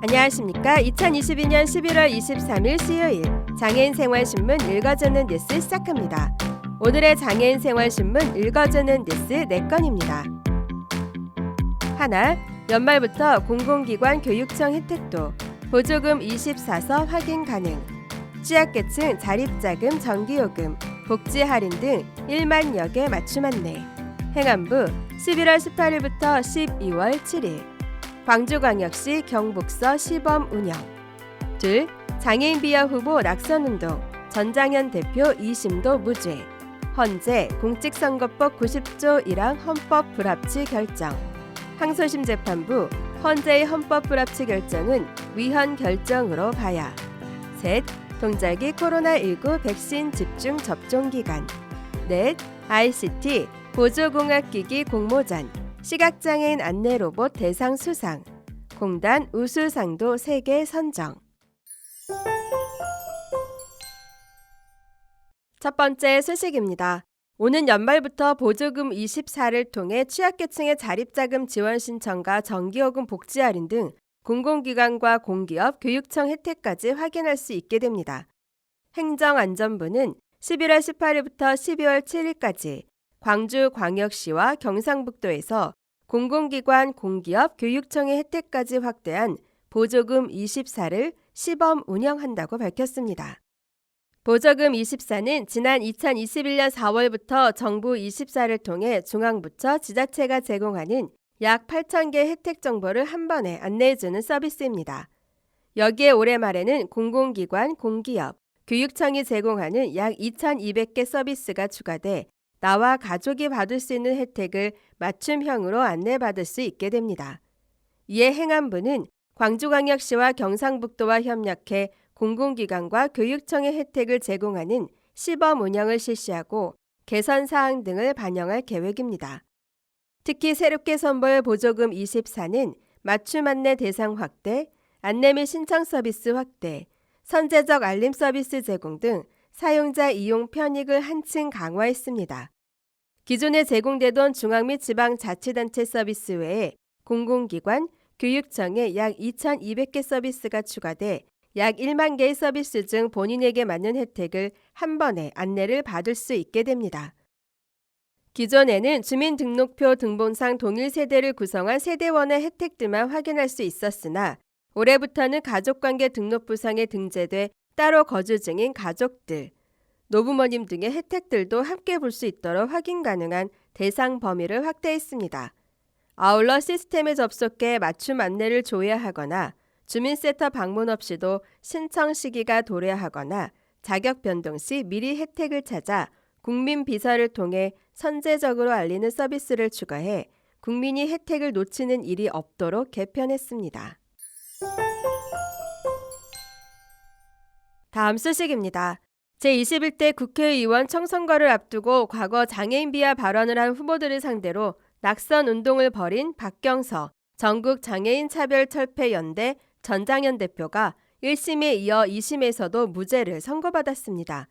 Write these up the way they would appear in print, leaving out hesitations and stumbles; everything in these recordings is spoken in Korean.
안녕하십니까. 2022년 11월 23일 수요일 장애인 생활신문 읽어주는 뉴스 시작합니다. 오늘의 장애인 생활신문 읽어주는 뉴스 4건입니다. 하나, 연말부터 공공기관 교육청 혜택도 보조금 24서 확인 가능. 취약계층 자립자금 정기요금, 복지 할인 등 1만여 개 맞춤 안내. 행안부 11월 18일부터 12월 7일 광주광역시 경북서 시범 운영. 둘, 장애인 비하 후보 낙선운동 전장현 대표 2심도 무죄. 헌재 공직선거법 90조 1항 헌법 불합치 결정. 항소심 재판부 헌재의 헌법 불합치 결정은 위헌 결정으로 봐야. 셋, 동작이 코로나19 백신 집중 접종 기간. 넷, ICT 보조공학기기 공모전 시각장애인 안내 로봇 대상 수상. 공단 우수상도 3개 선정. 첫 번째 소식입니다. 오는 연말부터 보조금 24를 통해 취약계층의 자립자금 지원 신청과 전기요금 복지 할인 등 공공기관과 공기업, 교육청 혜택까지 확인할 수 있게 됩니다. 행정안전부는 11월 18일부터 12월 7일까지 광주광역시와 경상북도에서 공공기관, 공기업, 교육청의 혜택까지 확대한 보조금 24를 시범 운영한다고 밝혔습니다. 보조금 24는 지난 2021년 4월부터 정부 24를 통해 중앙부처, 지자체가 제공하는 약 8,000개 혜택 정보를 한 번에 안내해주는 서비스입니다. 여기에 올해 말에는 공공기관, 공기업, 교육청이 제공하는 약 2,200개 서비스가 추가돼 나와 가족이 받을 수 있는 혜택을 맞춤형으로 안내받을 수 있게 됩니다. 이에 행안부는 광주광역시와 경상북도와 협력해 공공기관과 교육청의 혜택을 제공하는 시범 운영을 실시하고 개선 사항 등을 반영할 계획입니다. 특히 새롭게 선보일 보조금 24는 맞춤 안내 대상 확대, 안내 및 신청 서비스 확대, 선제적 알림 서비스 제공 등 사용자 이용 편익을 한층 강화했습니다. 기존에 제공되던 중앙 및 지방자치단체 서비스 외에 공공기관, 교육청에 약 2,200개 서비스가 추가돼 약 1만 개의 서비스 중 본인에게 맞는 혜택을 한 번에 안내를 받을 수 있게 됩니다. 기존에는 주민등록표 등본상 동일 세대를 구성한 세대원의 혜택들만 확인할 수 있었으나 올해부터는 가족관계 등록부상에 등재돼 따로 거주 중인 가족들, 노부모님 등의 혜택들도 함께 볼 수 있도록 확인 가능한 대상 범위를 확대했습니다. 아울러 시스템에 접속해 맞춤 안내를 조회하거나 주민센터 방문 없이도 신청 시기가 도래하거나 자격 변동 시 미리 혜택을 찾아 국민 비서를 통해 선제적으로 알리는 서비스를 추가해 국민이 혜택을 놓치는 일이 없도록 개편했습니다. 다음 소식입니다. 제21대 국회의원 총선거를 앞두고 과거 장애인 비하 발언을 한 후보들을 상대로 낙선 운동을 벌인 박경서 전국장애인차별철폐연대 전장현 대표가 1심에 이어 2심에서도 무죄를 선고받았습니다.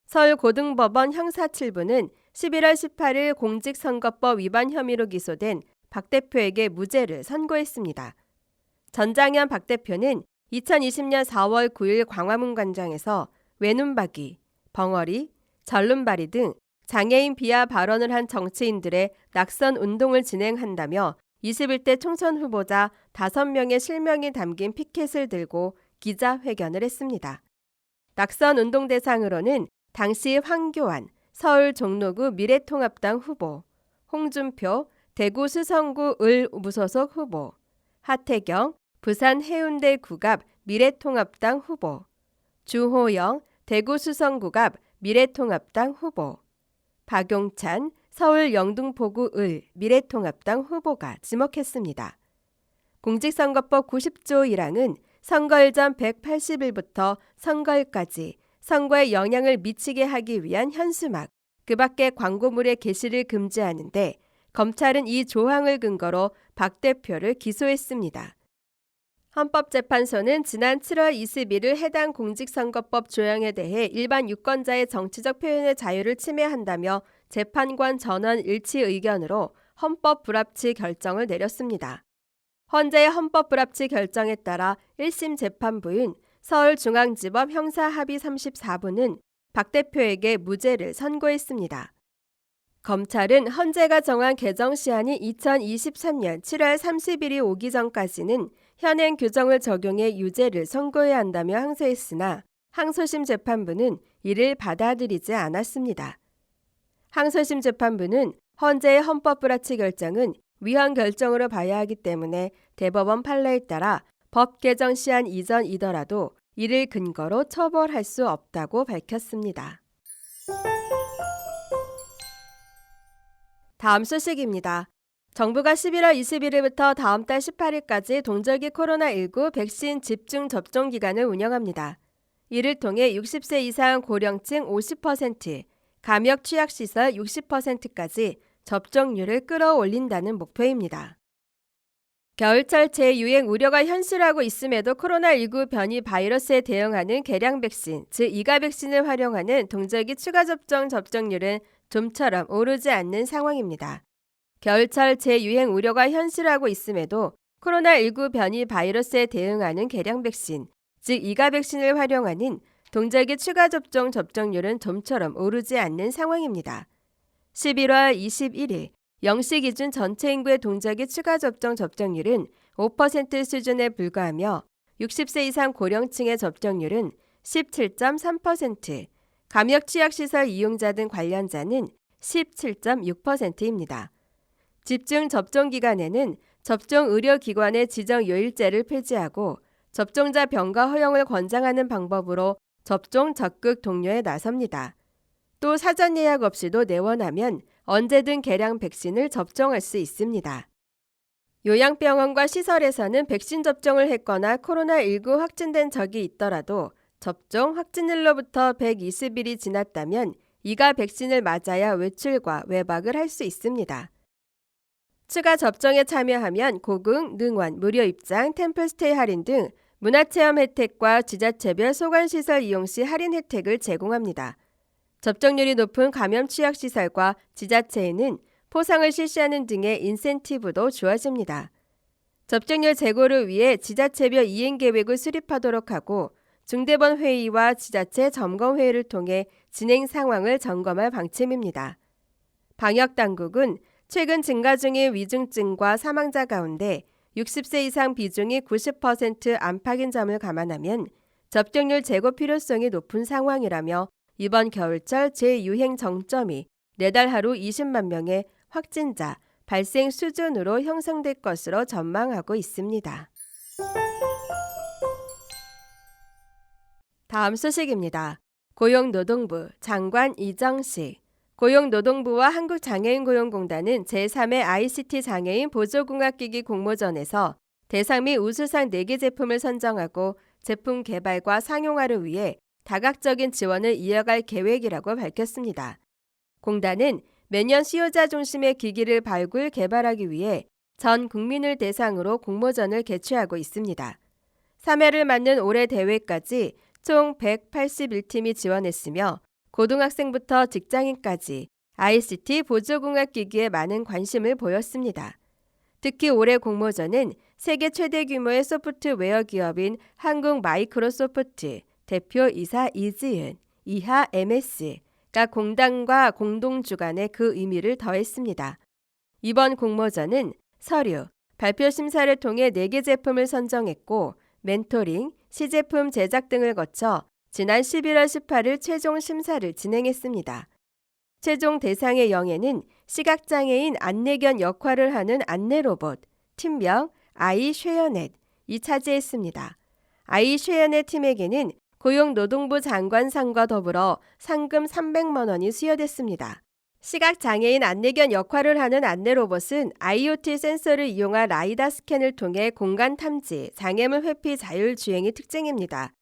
서울고등법원 형사 7부는 11월 18일 공직선거법 위반 혐의로 기소된 박 대표에게 무죄를 선고했습니다. 전장현 박 대표는 2020년 4월 9일 광화문 광장에서 외눈박이, 벙어리, 절름발이 등 장애인 비하 발언을 한 정치인들의 낙선 운동을 진행한다며 21대 총선 후보자 5명의 실명이 담긴 피켓을 들고 기자회견을 했습니다. 낙선 운동 대상으로는 당시 황교안 서울 종로구 미래통합당 후보, 홍준표 대구 수성구 을 무소속 후보, 하태경 부산 해운대 구갑 미래통합당 후보, 주호영 대구 수성구갑 미래통합당 후보, 박용찬 서울 영등포구 을 미래통합당 후보가 지목했습니다. 공직선거법 90조 1항은 선거일 전 180일부터 선거일까지 선거에 영향을 미치게 하기 위한 현수막, 그 밖에 광고물의 게시를 금지하는데 검찰은 이 조항을 근거로 박 대표를 기소했습니다. 헌법재판소는 지난 7월 21일 해당 공직선거법 조항에 대해 일반 유권자의 정치적 표현의 자유를 침해한다며 재판관 전원 일치 의견으로 헌법 불합치 결정을 내렸습니다. 헌재의 헌법 불합치 결정에 따라 1심 재판부인 서울중앙지법 형사합의 34부는 박 대표에게 무죄를 선고했습니다. 검찰은 헌재가 정한 개정 시한이 2023년 7월 30일이 오기 전까지는 현행 규정을 적용해 유죄를 선고해야 한다며 항소했으나 항소심 재판부는 이를 받아들이지 않았습니다. 항소심 재판부는 헌재의 헌법 불합치 결정은 위헌 결정으로 봐야 하기 때문에 대법원 판례에 따라 법 개정 시한 이전이더라도 이를 근거로 처벌할 수 없다고 밝혔습니다. 다음 소식입니다. 정부가 11월 21일부터 다음 달 18일까지 동절기 코로나19 백신 집중 접종 기간을 운영합니다. 이를 통해 60세 이상 고령층 50%, 감염 취약시설 60%까지 접종률을 끌어올린다는 목표입니다. 겨울철 재유행 우려가 현실화하고 있음에도 코로나19 변이 바이러스에 대응하는 개량 백신, 즉 이가 백신을 활용하는 동절기 추가 접종 접종률은 좀처럼 오르지 않는 상황입니다. 겨울철 재유행 우려가 현실화하고 있음에도 코로나19 변이 바이러스에 대응하는 개량 백신, 즉 이가 백신을 활용하는 동절기 추가 접종 접종률은 좀처럼 오르지 않는 상황입니다. 11월 21일 0시 기준 전체 인구의 동절기 추가 접종 접종률은 5% 수준에 불과하며 60세 이상 고령층의 접종률은 17.3%, 감염 취약시설 이용자 등 관련자는 17.6%입니다. 집중 접종 기간에는 접종 의료기관의 지정 요일제를 폐지하고 접종자 병가 허용을 권장하는 방법으로 접종 적극 독려에 나섭니다. 또 사전 예약 없이도 내원하면 언제든 개량 백신을 접종할 수 있습니다. 요양병원과 시설에서는 백신 접종을 했거나 코로나19 확진된 적이 있더라도 접종 확진일로부터 120일이 지났다면 이가 백신을 맞아야 외출과 외박을 할 수 있습니다. 추가 접종에 참여하면 고궁, 능원, 무료 입장, 템플스테이 할인 등 문화체험 혜택과 지자체별 소관시설 이용 시 할인 혜택을 제공합니다. 접종률이 높은 감염 취약시설과 지자체에는 포상을 실시하는 등의 인센티브도 주어집니다. 접종률 제고를 위해 지자체별 이행계획을 수립하도록 하고 중대본 회의와 지자체 점검회의를 통해 진행 상황을 점검할 방침입니다. 방역당국은 최근 증가 중인 위중증과 사망자 가운데 60세 이상 비중이 90% 안팎인 점을 감안하면 접종률 제고 필요성이 높은 상황이라며 이번 겨울철 재유행 정점이 내달 하루 20만 명의 확진자 발생 수준으로 형성될 것으로 전망하고 있습니다. 다음 소식입니다. 고용노동부 장관 이정식, 고용노동부와 한국장애인고용공단은 제3회 ICT 장애인 보조공학기기 공모전에서 대상 및 우수상 4개 제품을 선정하고 제품 개발과 상용화를 위해 다각적인 지원을 이어갈 계획이라고 밝혔습니다. 공단은 매년 수요자 중심의 기기를 발굴, 개발하기 위해 전 국민을 대상으로 공모전을 개최하고 있습니다. 3회를 맞는 올해 대회까지 총 181팀이 지원했으며 고등학생부터 직장인까지 ICT 보조공학기기에 많은 관심을 보였습니다. 특히 올해 공모전은 세계 최대 규모의 소프트웨어 기업인 한국마이크로소프트 대표 이사 이지은, 이하 MS가 공단과 공동주관에 그 의미를 더했습니다. 이번 공모전은 서류, 발표 심사를 통해 4개 제품을 선정했고 멘토링, 시제품 제작 등을 거쳐 지난 11월 18일 최종 심사를 진행했습니다. 최종 대상의 영예는 시각장애인 안내견 역할을 하는 안내로봇, 팀명 아이쉐어넷이 차지했습니다. 아이쉐어넷 팀에게는 고용노동부 장관상과 더불어 상금 300만 원이 수여됐습니다. 시각장애인 안내견 역할을 하는 안내로봇은 IoT 센서를 이용한 라이다 스캔을 통해 공간 탐지, 장애물 회피 자율주행이 특징입니다.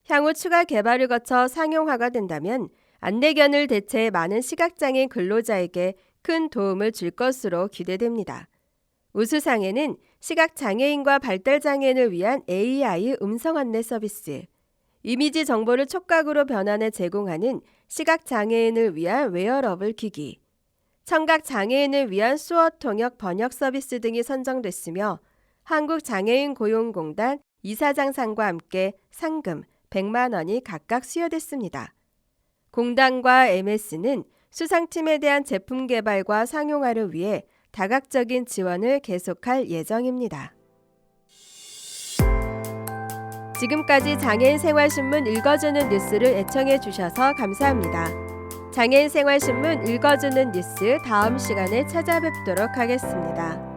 향후 추가 개발을 거쳐 상용화가 된다면 안내견을 대체해 많은 시각장애인 근로자에게 큰 도움을 줄 것으로 기대됩니다. 우수상에는 시각장애인과 발달장애인을 위한 AI 음성 안내 서비스, 이미지 정보를 촉각으로 변환해 제공하는 시각장애인을 위한 웨어러블 기기, 청각장애인을 위한 수어 통역 번역 서비스 등이 선정됐으며 한국장애인고용공단 이사장상과 함께 상금 100만 원이 각각 수여됐습니다. 공단과 MS는 수상팀에 대한 제품 개발과 상용화를 위해 다각적인 지원을 계속할 예정입니다. 지금까지 장애인생활신문 읽어주는 뉴스를 애청해 주셔서 감사합니다. 장애인생활신문 읽어주는 뉴스 다음 시간에 찾아뵙도록 하겠습니다.